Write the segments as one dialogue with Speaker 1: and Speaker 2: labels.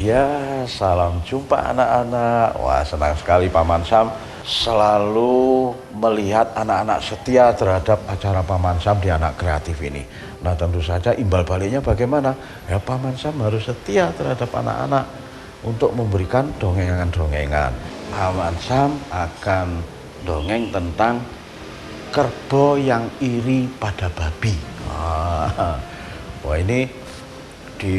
Speaker 1: Ya, salam jumpa anak-anak. Wah, senang sekali Paman Sam selalu melihat anak-anak setia terhadap acara Paman Sam di Anak Kreatif ini. Nah, tentu saja imbal baliknya bagaimana? Ya, Paman Sam harus setia terhadap anak-anak untuk memberikan dongengan-dongengan. Paman Sam akan dongeng tentang kerbau yang iri pada babi. Wah, ini di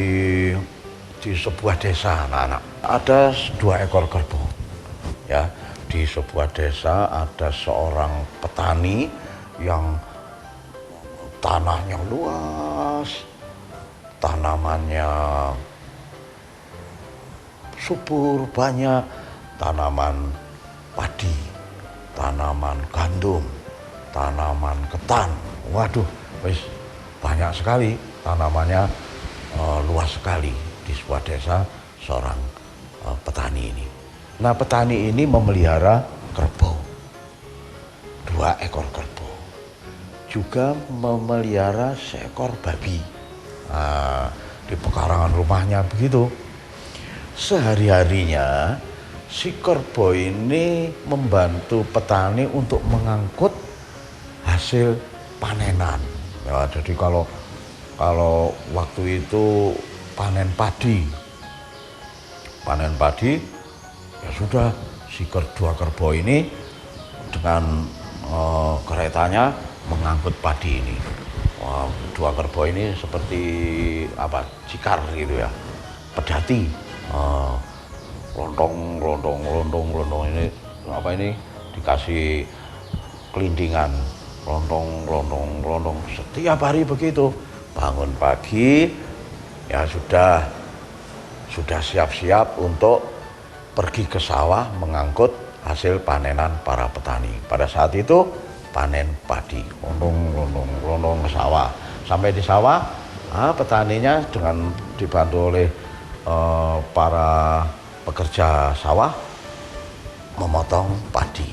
Speaker 1: sebuah desa anak-anak ada 2 ekor kerbau ya. Di sebuah desa ada seorang petani yang tanahnya luas, tanamannya subur, banyak tanaman padi, tanaman gandum, tanaman ketan. Waduh, wis banyak sekali tanamannya, luas sekali di sebuah desa seorang petani ini. Nah, petani ini memelihara kerbau, 2 ekor kerbau, juga memelihara seekor babi. Nah, di pekarangan rumahnya begitu. Sehari-harinya si kerbau ini membantu petani untuk mengangkut hasil panenan. Ya, jadi kalau waktu itu panen padi ya sudah, si 2 kerbau ini dengan keretanya mengangkut padi ini. Wah, 2 kerbau ini seperti cikar gitu ya, pedati, lontong ini dikasih kelindingan, lontong setiap hari begitu. Bangun pagi ya sudah siap-siap untuk pergi ke sawah mengangkut hasil panenan para petani. Pada saat itu panen padi, lontong ke sawah. Sampai di sawah, petaninya dengan dibantu oleh para pekerja sawah memotong padi.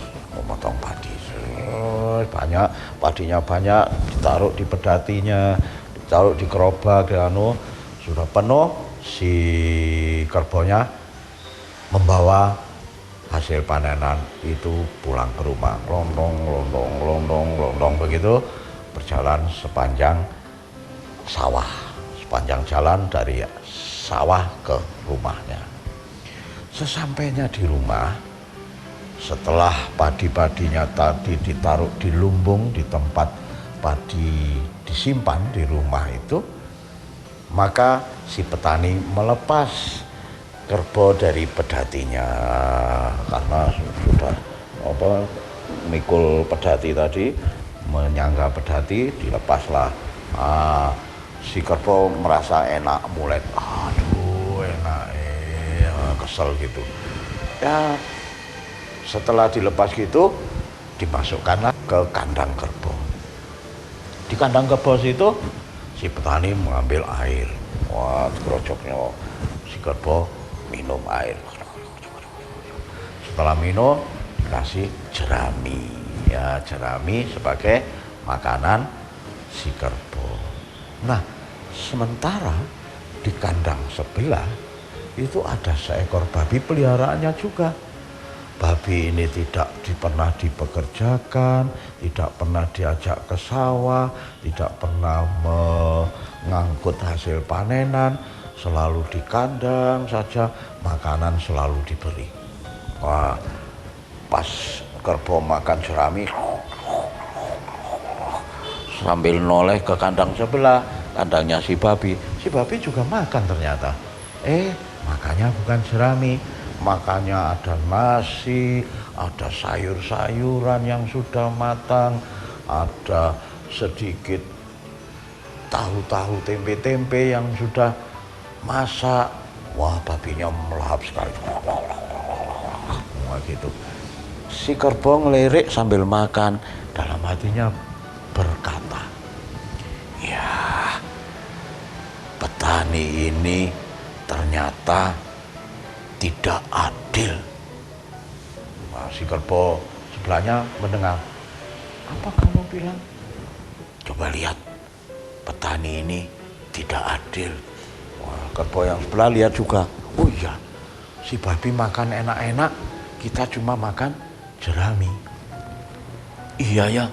Speaker 1: Banyak padinya, banyak ditaruh di pedatinya, ditaruh di gerobak, sudah penuh. Si kerbaunya membawa hasil panenan itu pulang ke rumah, lontong begitu, berjalan sepanjang sawah, sepanjang jalan dari sawah ke rumahnya. Sesampainya di rumah, setelah padi-padinya tadi ditaruh di lumbung, di tempat padi disimpan di rumah itu, maka si petani melepas kerbau dari pedatinya karena sudah mikul pedati tadi, menyangga pedati, dilepaslah. Si kerbau merasa enak, mulai enak, kesel gitu ya. Setelah dilepas gitu, dimasukkanlah ke kandang kerbau. Di kandang kerbau situ si petani mengambil air. Wah, kerocoknya si kerbau minum air. Setelah minum, dikasih jerami. Ya, jerami sebagai makanan si kerbau. Nah, sementara di kandang sebelah itu ada seekor babi peliharaannya juga. Babi ini tidak pernah dipekerjakan, tidak pernah diajak ke sawah, tidak pernah mengangkut hasil panenan, selalu di kandang saja, makanan selalu diberi. Wah, pas kerbau makan jerami, sambil noleh ke kandang sebelah, kandangnya si babi juga makan ternyata. Makannya bukan jerami, makannya ada nasi, ada sayur-sayuran yang sudah matang, ada sedikit tahu-tahu, tempe-tempe yang sudah masak. Wah, babinya melahap sekali. Wah, gitu. Si kerbau ngelirik sambil makan, dalam hatinya berkata, ya, petani ini ternyata tidak adil. Nah, si kerbau sebelahnya mendengar, apa kamu bilang? Coba lihat, petani ini tidak adil. Wah, kerbau yang sebelah lihat juga, oh iya, si babi makan enak-enak, kita cuma makan jerami. Iya ya,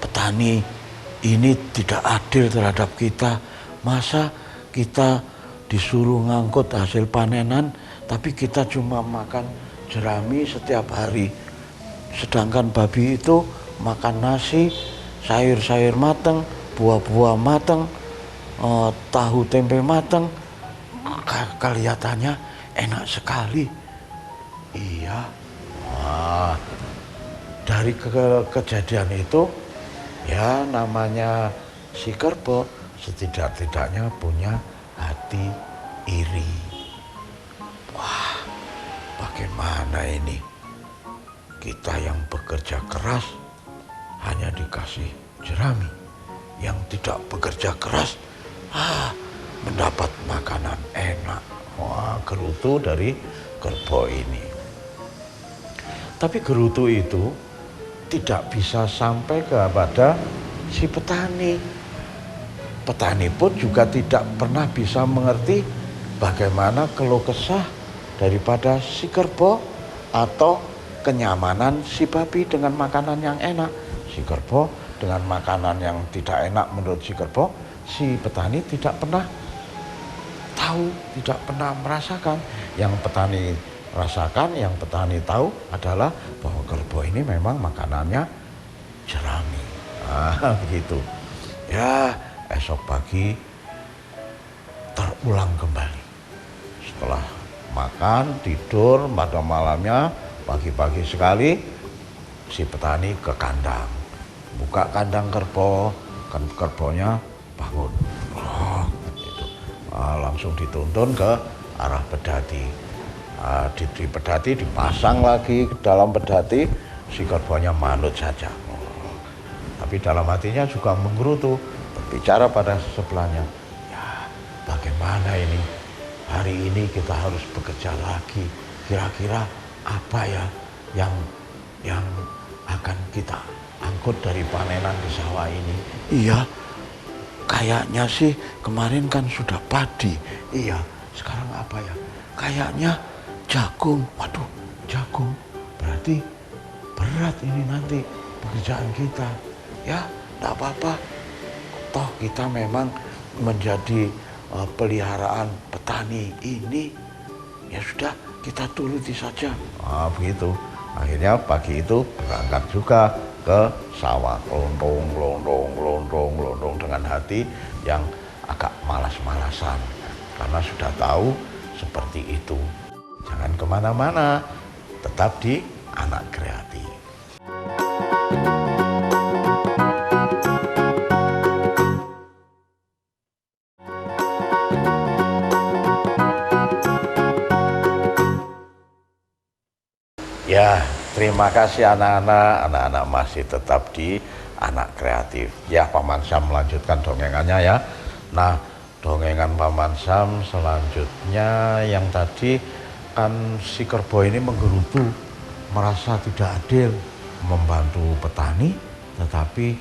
Speaker 1: petani ini tidak adil terhadap kita. Masa kita disuruh ngangkut hasil panenan, tapi kita cuma makan jerami setiap hari. Sedangkan babi itu makan nasi, sayur-sayur mateng, buah-buah mateng, tahu tempe mateng. Kelihatannya enak sekali. Iya. Wah, dari kejadian itu, ya namanya si kerbau setidak-tidaknya punya hati iri. Wah, bagaimana ini? Kita yang bekerja keras hanya dikasih jerami. Yang tidak bekerja keras, mendapat makanan enak. Wah, gerutu dari kerbau ini. Tapi gerutu itu tidak bisa sampai kepada si petani. Petani pun juga tidak pernah bisa mengerti bagaimana keluh kesah daripada si kerbau atau kenyamanan si babi dengan makanan yang enak. Si kerbau dengan makanan yang tidak enak menurut si kerbau, si petani tidak pernah tahu, tidak pernah merasakan. Yang petani rasakan, yang petani tahu adalah bahwa kerbau ini memang makanannya jerami. Begitu. Ya, esok pagi terulang kembali. Setelah makan, tidur, pada malamnya, pagi-pagi sekali, si petani ke kandang. Buka kandang kerbau, kan kerbaunya bangun. Langsung dituntun ke arah pedati. Di pedati dipasang lagi ke dalam pedati, si kerbaunya manut saja. Tapi dalam hatinya juga menggerutu, berbicara pada sebelahnya, ya bagaimana ini, hari ini kita harus bekerja lagi, kira-kira apa ya yang akan kita angkut dari panenan di sawah ini. Iya, kayaknya sih kemarin kan sudah padi. Iya, sekarang apa ya? Kayaknya jagung. Waduh, jagung. Berarti berat ini nanti pekerjaan kita. Ya, enggak apa-apa. Toh kita memang menjadi peliharaan petani ini. Ya sudah, kita turuti saja. Begitu. Akhirnya pagi itu berangkat juga ke sawah, londong dengan hati yang agak malas-malasan. Karena sudah tahu seperti itu. Jangan kemana-mana, tetap di Anak Kreatif. Ya, terima kasih anak-anak masih tetap di Anak Kreatif. Ya, Paman Sam melanjutkan dongengannya ya. Nah, dongengan Paman Sam selanjutnya yang tadi kan si kerbau ini menggerutu, merasa tidak adil, membantu petani, tetapi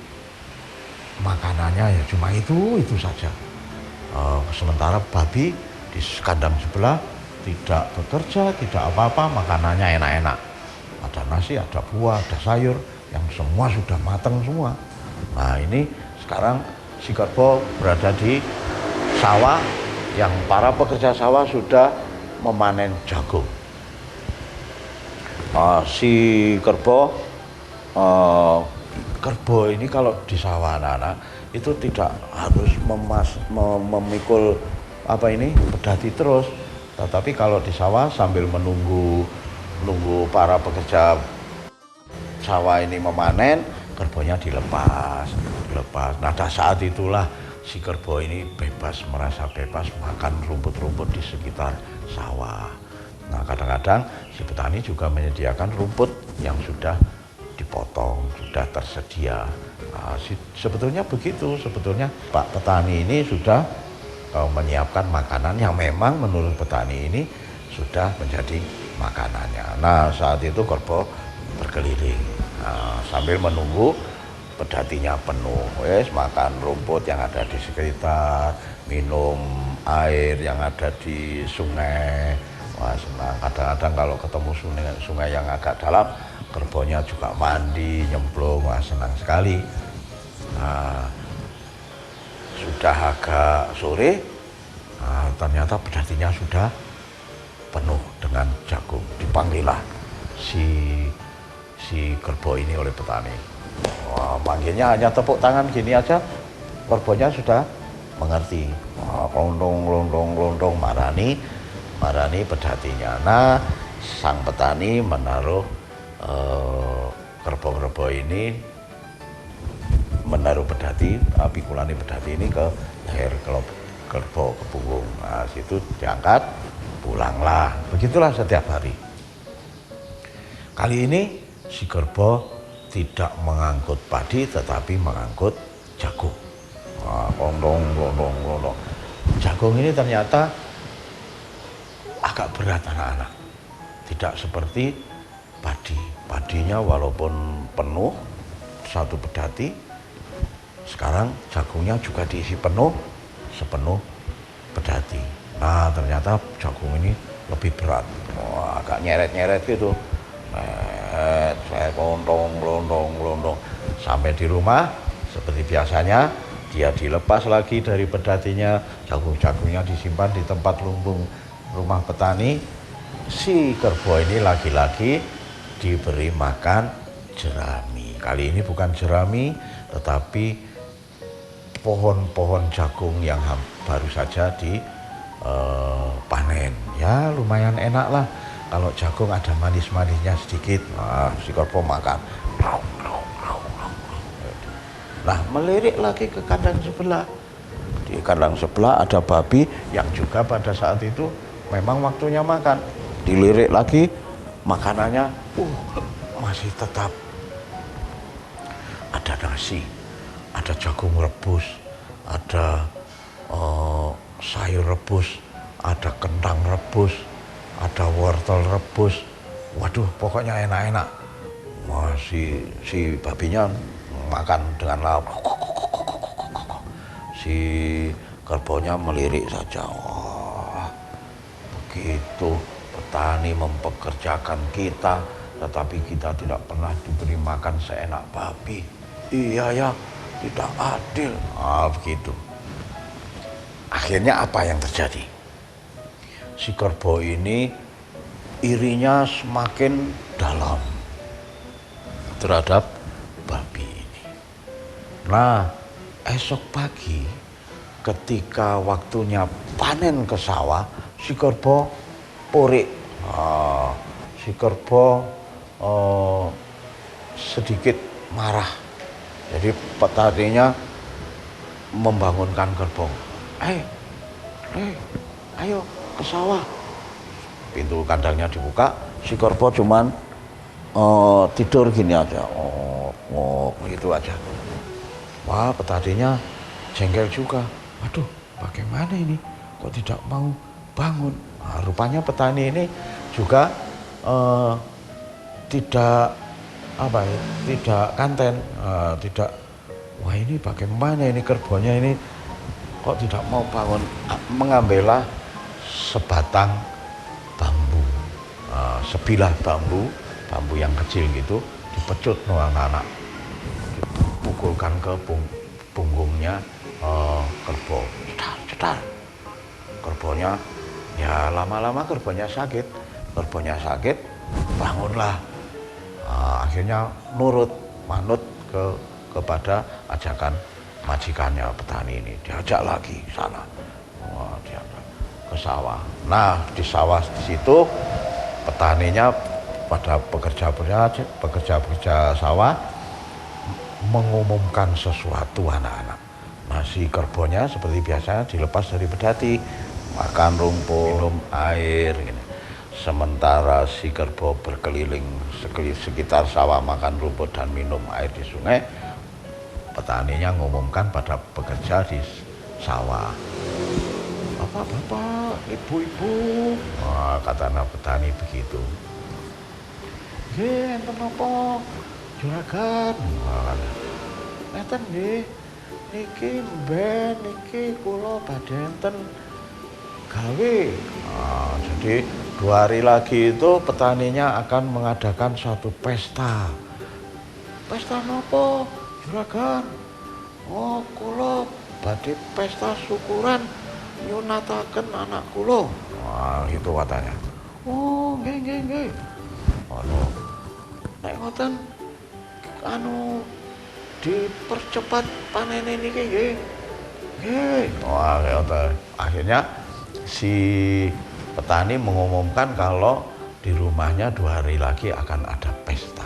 Speaker 1: makanannya ya cuma itu saja. Sementara babi di kandang sebelah tidak bekerja, tidak apa-apa, makanannya enak-enak. Ada nasi, ada buah, ada sayur, yang semua sudah matang semua. Nah ini sekarang si kerbau berada di sawah yang para pekerja sawah sudah memanen jagung. Si kerbau ini kalau di sawah anak-anak itu tidak harus memikul pedati terus, tetapi kalau di sawah sambil menunggu para pekerja sawah ini memanen, kerbaunya dilepas. Nah, pada saat itulah si kerbau ini merasa bebas makan rumput-rumput di sekitar sawah. Nah, kadang-kadang si petani juga menyediakan rumput yang sudah dipotong, sudah tersedia. Nah, sebetulnya begitu, Pak petani ini sudah menyiapkan makanan yang memang menurut petani ini sudah menjadi makanannya. Nah, saat itu kerbau berkeliling sambil menunggu pedatinya penuh, makan rumput yang ada di sekitar, minum air yang ada di sungai. Wah senang, kadang-kadang kalau ketemu sungai yang agak dalam, kerbaunya juga mandi, nyemplung, wah senang sekali. Nah, sudah agak sore, nah, ternyata pedatinya sudah penuh dengan jagung. Dipanggillah si kerbau ini oleh petani. Wah, manggilnya hanya tepuk tangan gini aja, kerbaunya sudah mengerti. Wah, londong, marani pedatinya. Nah, sang petani menaruh kerbau-kerbau ini, menaruh pedati, pikulane pedati ini ke leher kerbau, ke punggung. Nah, situ diangkat, pulanglah. Begitulah setiap hari. Kali ini si kerbau tidak mengangkut padi, tetapi mengangkut jagung. Nah, londong. Jagung ini ternyata agak berat anak-anak. Tidak seperti padi. Padinya walaupun penuh satu pedati, sekarang jagungnya juga diisi penuh sepenuh pedati. Nah ternyata jagung ini lebih berat. Wah, agak nyeret gitu. Saya londong. Sampai di rumah seperti biasanya dia dilepas lagi dari pedatinya, jagung-jagungnya disimpan di tempat lumbung rumah petani. Si kerbau ini lagi-lagi diberi makan jerami. Kali ini bukan jerami, tetapi pohon-pohon jagung yang baru saja dipanen. Ya lumayan enak lah. Kalau jagung ada manis-manisnya sedikit, nah, si kerbau makan. Nah, melirik lagi ke kandang sebelah. Di kandang sebelah ada babi yang juga pada saat itu memang waktunya makan. Dilirik lagi, makanannya masih tetap ada nasi, ada jagung rebus, ada sayur rebus, ada kentang rebus, ada wortel rebus. Waduh, pokoknya enak-enak. Wah, si babinya makan dengan lahap. Si kerbaunya melirik saja. Wah, begitu petani mempekerjakan kita, tetapi kita tidak pernah diberi makan seenak babi. Iya ya, tidak adil. Ah, begitu. Akhirnya apa yang terjadi? Si kerbau ini irinya semakin dalam terhadap babi ini. Nah, esok pagi ketika waktunya panen ke sawah, si kerbau porik. Si kerbau sedikit marah. Jadi petaninya membangunkan kerbau. Ayo ke sawah. Pintu kandangnya dibuka, si kerbau cuman tidur gini aja, gitu aja. Wah, petaninya jengkel juga. Waduh, bagaimana ini? Kok tidak mau bangun? Nah, rupanya petani ini juga tidak kanten, tidak. Wah, ini bagaimana ini kerbaunya ini kok tidak mau bangun? Mengambillah sebatang bambu, sebilah bambu yang kecil gitu, dipecut anak-anak, dipukulkan ke punggungnya kerbau. Cetar. Kerbaunya ya lama-lama kerbaunya sakit, bangunlah. Akhirnya manut kepada ajakan majikannya petani ini, diajak lagi sana. Diajak ke sawah. Nah, di sawah di situ petaninya pada pekerja sawah mengumumkan sesuatu anak-anak. Nah, si kerbaunya seperti biasanya dilepas dari pedati, makan rumput, minum air gini. Sementara si kerbau berkeliling sekitar sawah makan rumput dan minum air di sungai, petaninya mengumumkan pada pekerja di sawah. Bapak, ibu-ibu, kata anak petani begitu. Nggih, enten napa? Juragan. Enten nggih. Niki mben niki kula badhe enten gawe. Nah, jadi 2 hari lagi itu petaninya akan mengadakan suatu pesta. Pesta nopo, juragan? Oh, kula badhe pesta syukuran nyunataken anak kula. Wah, gitu katanya. Oh, nggih. Anu, nek ngoten anu dipercepat panen ini nggih. Nggih. Wah, ngoten. Akhirnya si petani mengumumkan kalau di rumahnya 2 hari lagi akan ada pesta.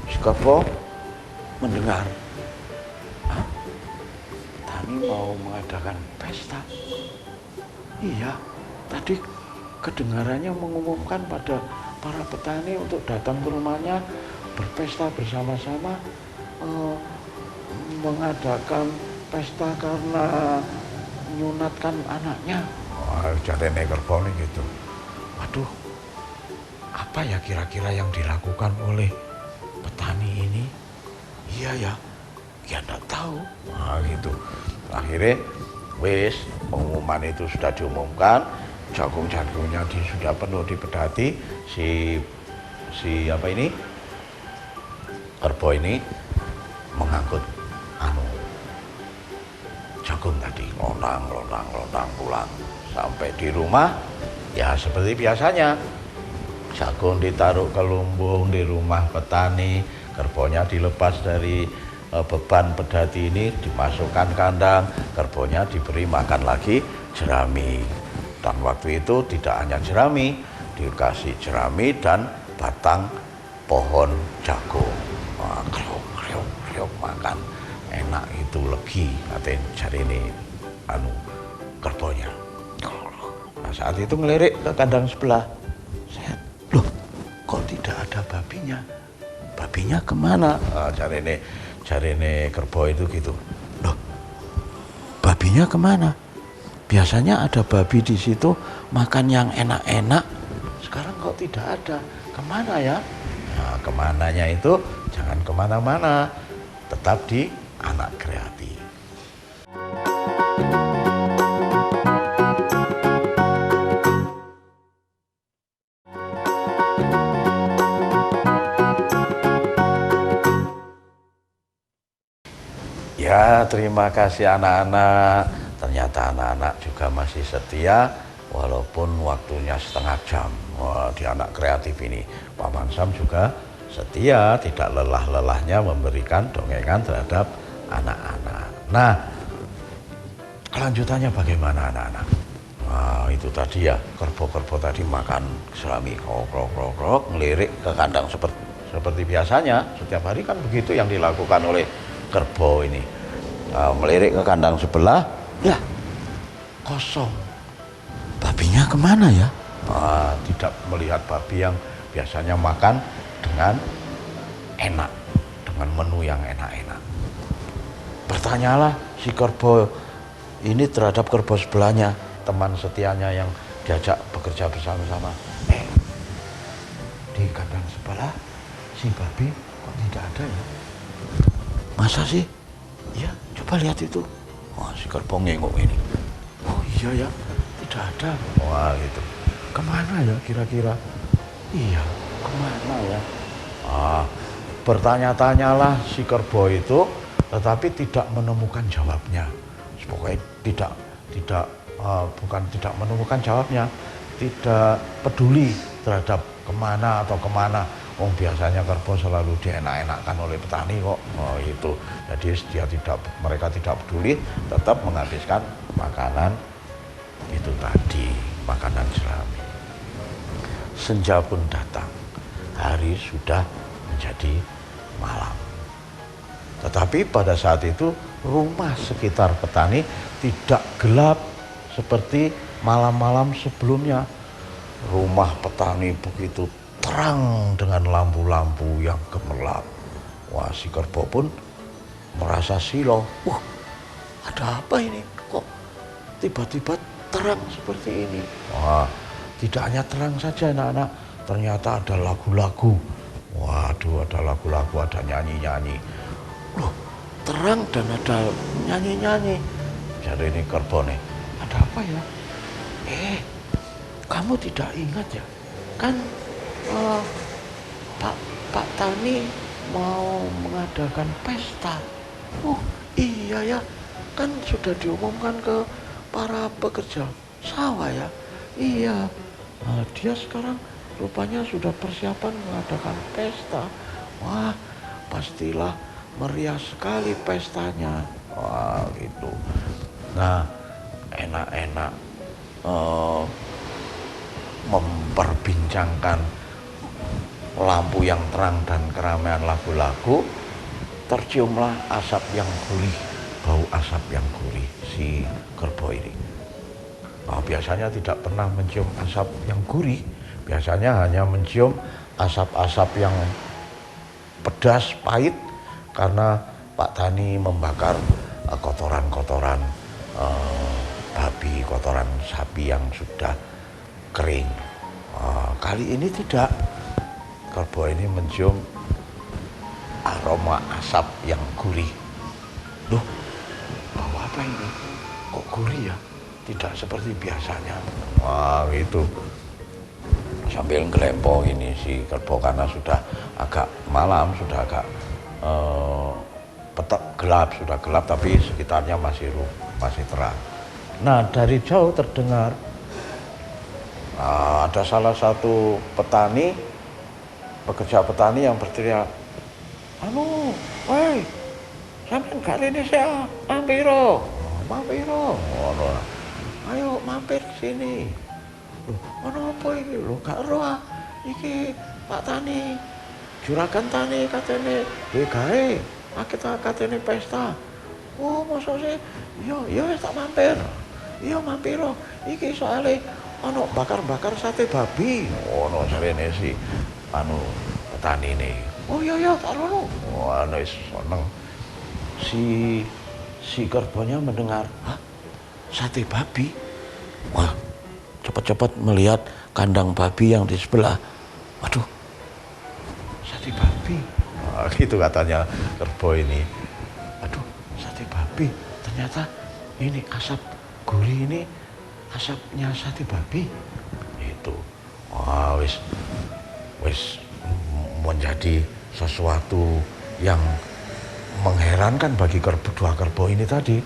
Speaker 1: Si Kerbo mendengar, hah? Petani mau mengadakan pesta? Iya, tadi kedengarannya mengumumkan pada para petani untuk datang ke rumahnya berpesta bersama-sama, mengadakan pesta karena menyunatkan anaknya. Wah, jarene Kerbo gitu. Waduh, apa ya kira-kira yang dilakukan oleh petani ini? Iya ya, ya enggak tahu. Nah gitu. Akhirnya wis pengumuman itu sudah diumumkan, jagung-jagungnya sudah penuh dipedati, si apa ini? Kerbo ini mengangkut jagung tadi, lonang pulang. Sampai di rumah, ya seperti biasanya. Jagung ditaruh ke lumbung di rumah petani, kerbonya dilepas dari beban pedati ini, dimasukkan kandang, kerbonya diberi makan lagi jerami. Dan waktu itu tidak hanya jerami, dikasih jerami dan batang pohon jagung. Wah, kriuk makan, enak itu legi, katanya cari ini kerbonya. Nah, saat itu ngelirik ke kandang sebelah. Loh, kok tidak ada babinya? Babinya kemana? Cari ini Kerbo itu gitu. Loh, babinya kemana? Biasanya ada babi di situ makan yang enak-enak. Sekarang kok tidak ada? Kemana ya? Nah, kemananya itu jangan kemana-mana, tetap di Anak Kreatif. Ya, terima kasih anak-anak. Ternyata anak-anak juga masih setia walaupun waktunya setengah jam. Wah, di Anak Kreatif ini Paman Sam juga setia, tidak lelah-lelahnya memberikan dongengan terhadap anak-anak. Nah, kelanjutannya bagaimana anak-anak? Nah, itu tadi ya, kerbo-kerbo tadi makan jerami, krok, ngelirik ke kandang seperti biasanya. Setiap hari kan begitu yang dilakukan oleh kerbo ini. Melirik ke kandang sebelah, lah kosong. Babinya kemana ya? Tidak melihat babi yang biasanya makan dengan enak, dengan menu yang enak-enak. Bertanyalah si kerbo ini terhadap kerbo sebelahnya, teman setianya yang diajak bekerja bersama-sama. Di kandang sebelah si babi kok tidak ada ya? Masa sih? Ya, coba lihat itu. Wah, si kerbo ngengok ini. Oh iya ya, tidak ada. Wah gitu. Kemana ya kira-kira? Iya, kemana ya? Bertanya-tanyalah si kerbo itu, tetapi tidak menemukan jawabnya. Pokoknya bukan tidak menemukan jawabnya, tidak peduli terhadap kemana atau kemana. Biasanya kerbo selalu dienak-enakkan oleh petani kok. Itu. Jadi mereka tidak peduli, tetap menghabiskan makanan itu tadi, makanan jerami. Senja pun datang, hari sudah menjadi malam. Tetapi pada saat itu rumah sekitar petani tidak gelap seperti malam-malam sebelumnya. Rumah petani begitu terang dengan lampu-lampu yang gemerlap. Wah, si kerbo pun merasa silau. Ada apa ini? Kok tiba-tiba terang seperti ini? Wah, tidak hanya terang saja anak-anak, ternyata ada lagu-lagu. Waduh, ada lagu-lagu, ada nyanyi-nyanyi. Loh, terang dan ada nyanyi-nyanyi. Jadi ini kerbo nih, ada apa ya? Kamu tidak ingat ya? Kan eh, Pak Pak Tani mau mengadakan pesta. Oh iya ya, kan sudah diumumkan ke para pekerja sawah ya. Iya, nah, dia sekarang rupanya sudah persiapan mengadakan pesta. Wah, pastilah meriah sekali pestanya. Wah gitu. Nah, enak-enak eh, memperbincangkan lampu yang terang dan keramaian lagu-lagu, terciumlah asap yang gurih, bau asap yang gurih si kerbau ini. Nah, biasanya tidak pernah mencium asap yang gurih, biasanya hanya mencium asap-asap yang pedas, pahit, karena Pak Tani membakar kotoran-kotoran babi, kotoran sapi yang sudah kering. Kali ini tidak, kerbau ini mencium aroma asap yang gurih. Loh, bau apa ini? Kok gurih ya? Tidak seperti biasanya. Wah, itu. Sambil ngelempo ini si kerbau karena sudah agak malam, sudah agak gelap, sudah gelap tapi sekitarnya masih terang. Nah, dari jauh terdengar ada salah satu pekerja petani yang berteriak, woi, sampean gak rene sih, mampiro, ayo mampir sini. Ono apa iki? Lho gak ero iki Pak Tani, juragan tani katene duwe gawe, katene pesta. Oh, mosok sih? Iya tak mampir. Iya mampiro. Iki soalnya ono bakar-bakar sate babi. Ono jarene si petani ini. Oh iya tak rono. Wah, wis seneng. Si kerbaunya mendengar, hah? Sate babi? Wah, cepat-cepat melihat kandang babi yang di sebelah. Waduh, sate babi. Nah, gitu katanya kerbau ini. Aduh, sate babi. Ternyata ini asap gurih ini asapnya sate babi. Itu. Wah, wis menjadi sesuatu yang mengherankan bagi dua kerbau ini tadi.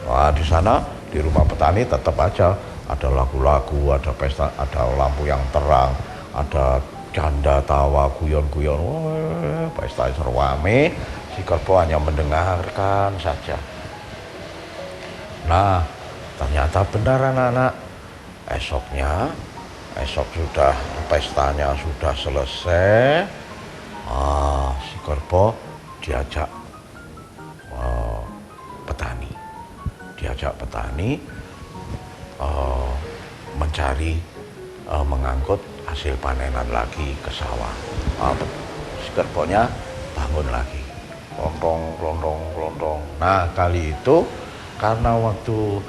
Speaker 1: Wah, di sana di rumah petani tetap aja ada lagu-lagu, ada pesta, ada lampu yang terang, ada canda tawa, guyon-guyon, pesta serwame. Si kerbau hanya mendengarkan saja. Nah, ternyata benar anak-anak. Esok sudah pestanya sudah selesai. Si kerbau diajak petani mencari mengangkut hasil panenan lagi ke sawah. Si kerbaunya bangun lagi, kelondong. Nah, kali itu karena waktu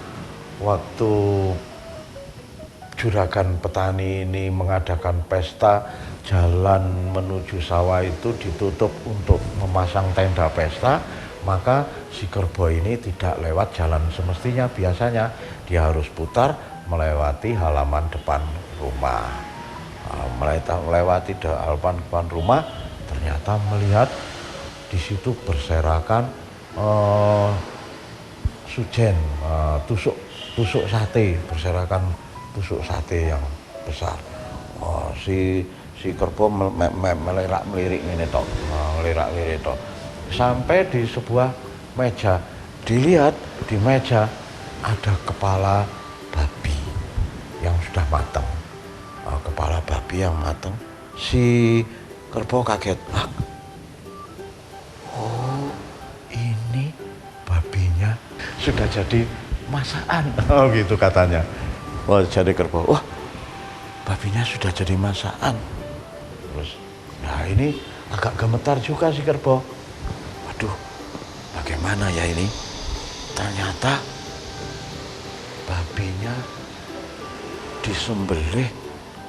Speaker 1: juragan petani ini mengadakan pesta, jalan menuju sawah itu ditutup untuk memasang tenda pesta, maka si kerbau ini tidak lewat jalan semestinya. Biasanya dia harus putar melewati halaman depan rumah. Melewati halaman depan rumah, ternyata melihat di situ berserakan sujen, tusuk sate, berserakan tusuk sate yang besar. Si kerbau melirik ini tok, sampai di sebuah meja. Dilihat di meja ada kepala babi yang sudah matang. Kepala babi yang matang. Si kerbau kaget. Oh, ini babinya sudah jadi masakan. Oh gitu katanya. Wah, jadi kerbau. Wah, babinya sudah jadi masakan. Terus, nah ini agak gemetar juga si kerbau. Waduh, bagaimana ya ini? Ternyata babinya disembelih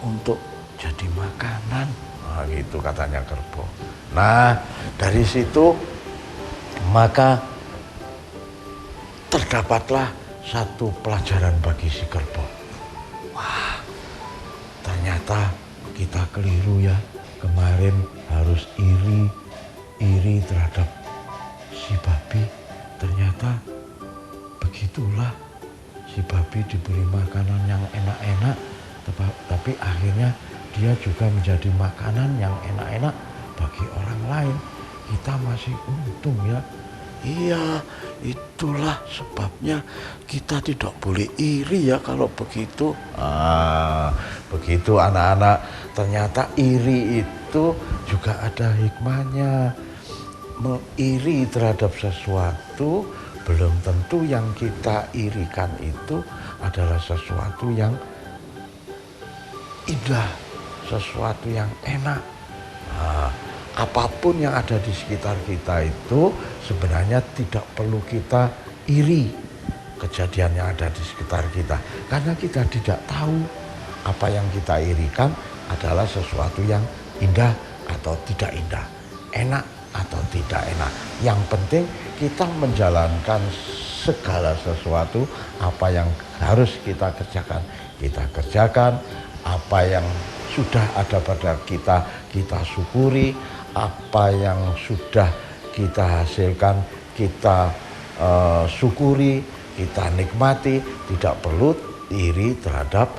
Speaker 1: untuk jadi makanan. Nah, gitu katanya kerbau. Nah, dari situ maka terdapatlah satu pelajaran bagi si kerbau. Ternyata kita keliru ya. Kemarin harus iri terhadap si babi. Ternyata begitulah, si babi diberi makanan yang enak-enak, tapi akhirnya dia juga menjadi makanan yang enak-enak bagi orang lain. Kita masih untung ya. Iya, itulah sebabnya kita tidak boleh iri ya kalau begitu. Begitu anak-anak, ternyata iri itu juga ada hikmahnya. Mengiri terhadap sesuatu belum tentu yang kita irikan itu adalah sesuatu yang indah, sesuatu yang enak. Apapun yang ada di sekitar kita itu sebenarnya tidak perlu kita iri kejadian yang ada di sekitar kita, karena kita tidak tahu apa yang kita irikan adalah sesuatu yang indah atau tidak indah, enak atau tidak enak. Yang penting kita menjalankan segala sesuatu, apa yang harus kita kerjakan, kita kerjakan. Apa yang sudah ada pada kita, kita syukuri. Apa yang sudah kita hasilkan, kita syukuri, kita nikmati. Tidak perlu iri terhadap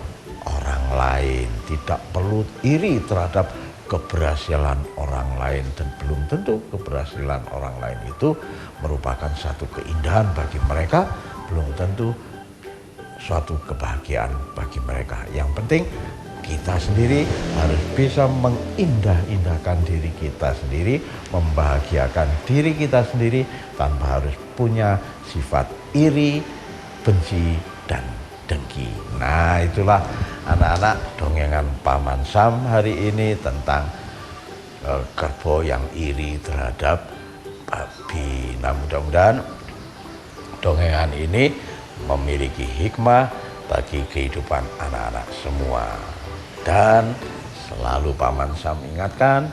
Speaker 1: orang lain, tidak perlu iri terhadap keberhasilan orang lain, dan belum tentu keberhasilan orang lain itu merupakan satu keindahan bagi mereka, belum tentu suatu kebahagiaan bagi mereka. Yang penting kita sendiri harus bisa mengindah-indahkan diri kita sendiri, membahagiakan diri kita sendiri tanpa harus punya sifat iri, benci, dan dengki. Nah, itulah anak-anak dongengan Paman Sam hari ini tentang kerbau yang iri terhadap babi. Nah, mudah-mudahan dongengan ini memiliki hikmah bagi kehidupan anak-anak semua. Dan selalu Paman Sam ingatkan,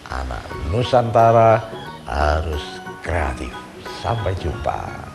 Speaker 1: anak Nusantara harus kreatif. Sampai jumpa.